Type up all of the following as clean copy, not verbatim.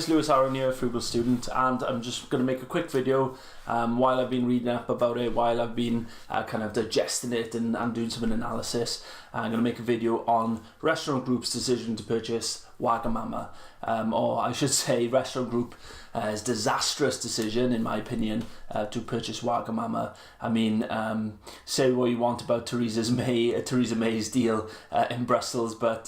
it's Lewis Aaron here, Frugal Student, and I'm just going to make a quick video while I've been reading up about it, while I've been kind of digesting it and doing some analysis. I'm going to make a video on Restaurant Group's decision to purchase Wagamama, or I should say Restaurant Group's disastrous decision, in my opinion, to purchase Wagamama. I mean, say what you want about Theresa May's deal in Brussels, but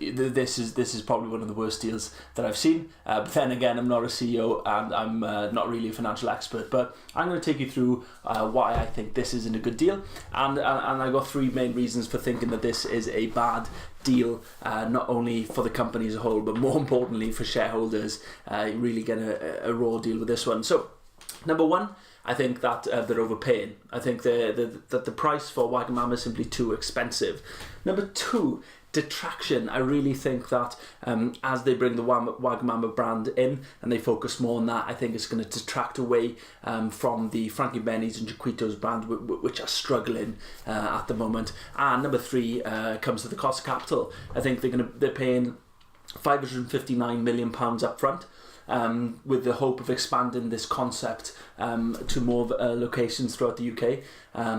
this is probably one of the worst deals that I've seen. But then again, I'm not a CEO and I'm not really a financial expert, but I'm going to take you through why I think this isn't a good deal, and I got three main reasons for thinking that this is a bad deal, not only for the company as a whole, but more importantly for shareholders. You really get a raw deal with this one. So, number one, I think that they're overpaying. I think that the price for Wagamama is simply too expensive. Number two, detraction. I really think that as they bring the Wagamama brand in and they focus more on that, I think it's going to detract away from the Frankie Benny's and Chiquitos brand, which are struggling at the moment. And number three comes to the cost of capital. I think they're paying £559 million up front, with the hope of expanding this concept to more locations throughout the UK.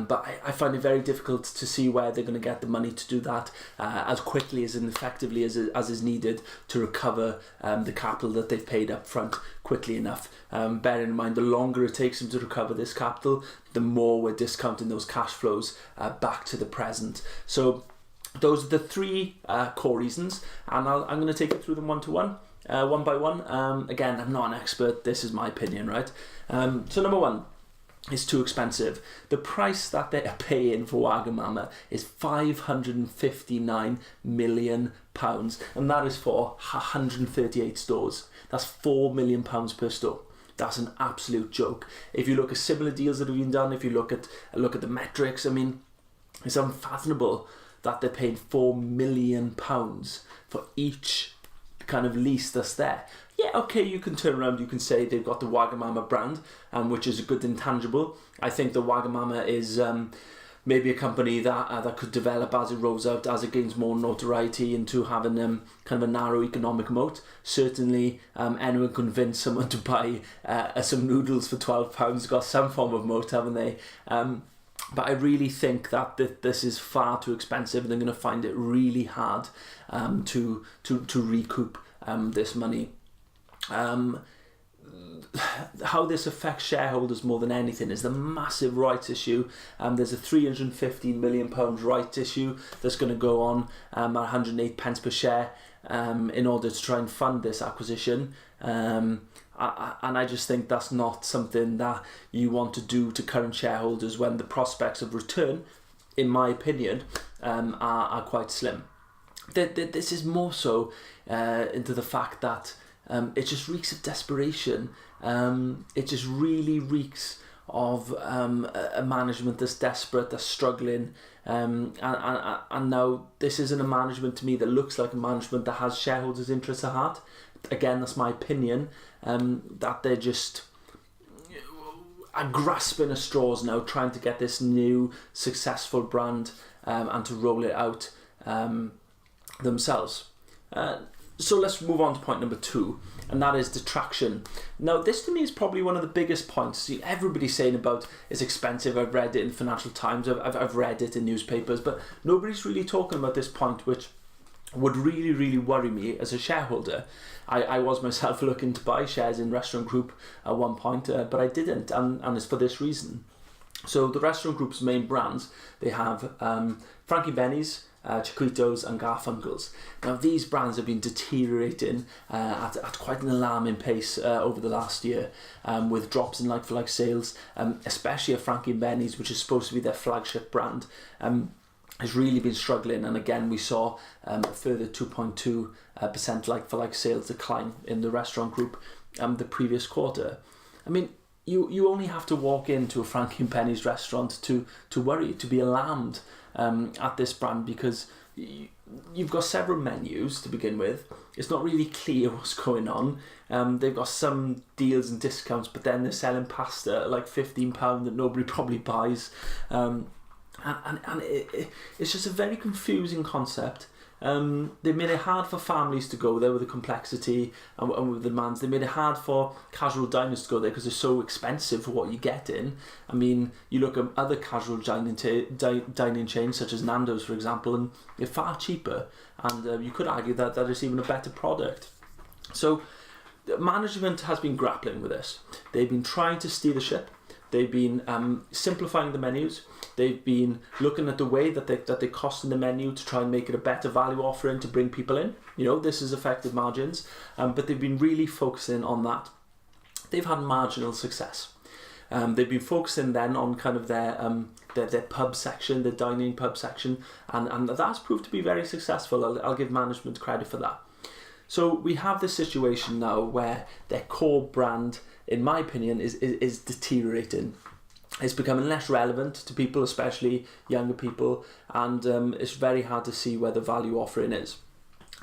But I find it very difficult to see where they're going to get the money to do that as quickly as and effectively as is needed to recover the capital that they've paid up front quickly enough. Bearing in mind, the longer it takes them to recover this capital, the more we're discounting those cash flows back to the present. So those are the three core reasons, and I'm going to take you through them one by one. Again, I'm not an expert, this is my opinion, right? So number one, it's too expensive. The price that they are paying for Wagamama is £559 million, and that is for 138 stores. That's £4 million per store. That's an absolute joke. If you look at similar deals that have been done, if you look at the metrics, I mean, it's unfathomable that they're paying £4 million for each kind of lease that's there. Yeah, okay, you can turn around, you can say they've got the Wagamama brand, which is a good intangible. I think the Wagamama is maybe a company that could develop as it rolls out, as it gains more notoriety into having kind of a narrow economic moat. Certainly, anyone can convince someone to buy some noodles for £12 got some form of moat, haven't they? But I really think that this is far too expensive, and they're going to find it really hard to recoup this money. How this affects shareholders more than anything is the massive rights issue. There's a £315 million rights issue that's going to go on at 108 pence per share in order to try and fund this acquisition. And I just think that's not something that you want to do to current shareholders when the prospects of return, in my opinion, are quite slim. This is more so into the fact that it just reeks of desperation. It just really reeks of a management that's desperate, that's struggling, and now this isn't a management to me that looks like a management that has shareholders' interests at heart. Again, that's my opinion, that they're just grasping at straws now, trying to get this new successful brand and to roll it out themselves. So let's move on to point number two, and that is detraction. Now, this to me is probably one of the biggest points. Everybody's saying about it's expensive. I've read it in Financial Times. I've read it in newspapers, but nobody's really talking about this point, which would really, really worry me as a shareholder. I was myself looking to buy shares in Restaurant Group at one point, but I didn't, and it's for this reason. So the Restaurant Group's main brands, they have Frankie Benny's, Chiquitos and Garfunkel's. Now these brands have been deteriorating at quite an alarming pace over the last year, with drops in like-for-like sales, especially at Frankie Benny's, which is supposed to be their flagship brand, has really been struggling. And again, we saw a further 2.2% like-for-like sales decline in the Restaurant Group the previous quarter. I mean, you only have to walk into a Frankie Benny's restaurant to worry, to be alarmed at this brand, because you've got several menus to begin with. It's not really clear what's going on. They've got some deals and discounts, but then they're selling pasta at like £15 that nobody probably buys. And it's just a very confusing concept. They made it hard for families to go there with the complexity and with the demands. They made it hard for casual diners to go there because they're so expensive for what you get in. I mean, you look at other casual dining chains such as Nando's, for example, and they're far cheaper. And you could argue that it's even a better product. So the management has been grappling with this. They've been trying to steer the ship. They've been simplifying the menus. They've been looking at the way that they cost in the menu to try and make it a better value offering to bring people in. You know, this has affected margins, but they've been really focusing on that. They've had marginal success. They've been focusing then on kind of their pub section, their dining pub section, and that's proved to be very successful. I'll give management credit for that. So we have this situation now where their core brand, in my opinion, is deteriorating. It's becoming less relevant to people, especially younger people, and it's very hard to see where the value offering is.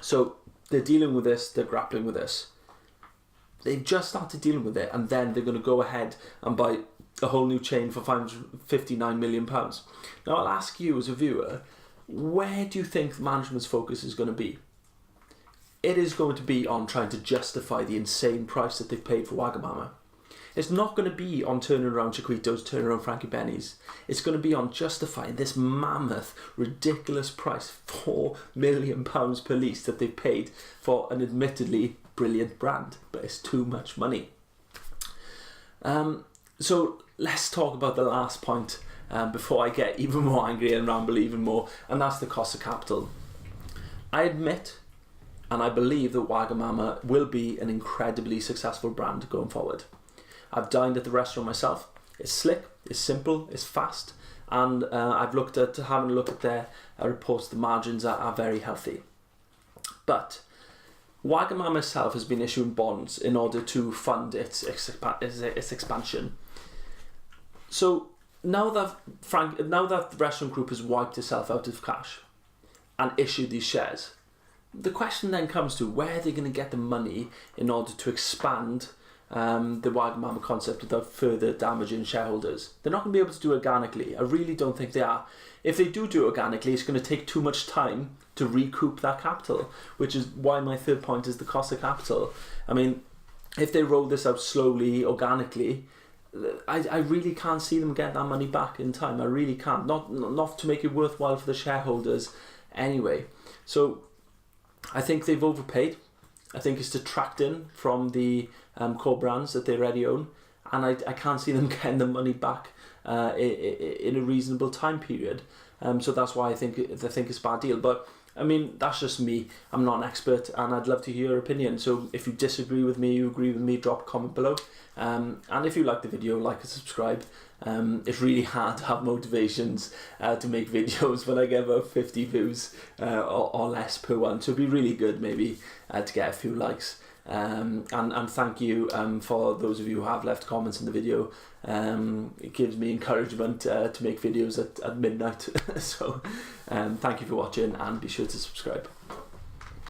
So they're dealing with this, they're grappling with this. They've just started dealing with it, and then they're going to go ahead and buy a whole new chain for £559 million. Now I'll ask you as a viewer, where do you think management's focus is going to be? It is going to be on trying to justify the insane price that they've paid for Wagamama. It's not going to be on turning around Chiquitos, turning around Frankie Benny's. It's going to be on justifying this mammoth, ridiculous price, £4 million per lease that they've paid for an admittedly brilliant brand, but it's too much money. So let's talk about the last point before I get even more angry and ramble even more, and that's the cost of capital. I admit and I believe that Wagamama will be an incredibly successful brand going forward. I've dined at the restaurant myself. It's slick, it's simple, it's fast, and I've having a look at their reports. The margins are very healthy. But Wagamama itself has been issuing bonds in order to fund its expansion. So now that the restaurant group has wiped itself out of cash and issued these shares, the question then comes to where are they going to get the money in order to expand the Wagamama concept without further damaging shareholders. They're not going to be able to do it organically. I really don't think they are. If they do it organically, it's going to take too much time to recoup that capital, which is why my third point is the cost of capital. I mean, if they roll this out slowly, organically, I really can't see them get that money back in time. I really can't. Not to make it worthwhile for the shareholders anyway. So I think they've overpaid. I think it's detracting from the core brands that they already own, and I can't see them getting the money back in a reasonable time period. So that's why I think it's a bad deal. But I mean, that's just me. I'm not an expert, and I'd love to hear your opinion. So if you disagree with me, you agree with me, drop a comment below. And if you like the video, like and subscribe. It's really hard to have motivations to make videos when I get about 50 views or less per one. So it'd be really good maybe to get a few likes. And thank you for those of you who have left comments in the video. It gives me encouragement to make videos at midnight. So thank you for watching, and be sure to subscribe.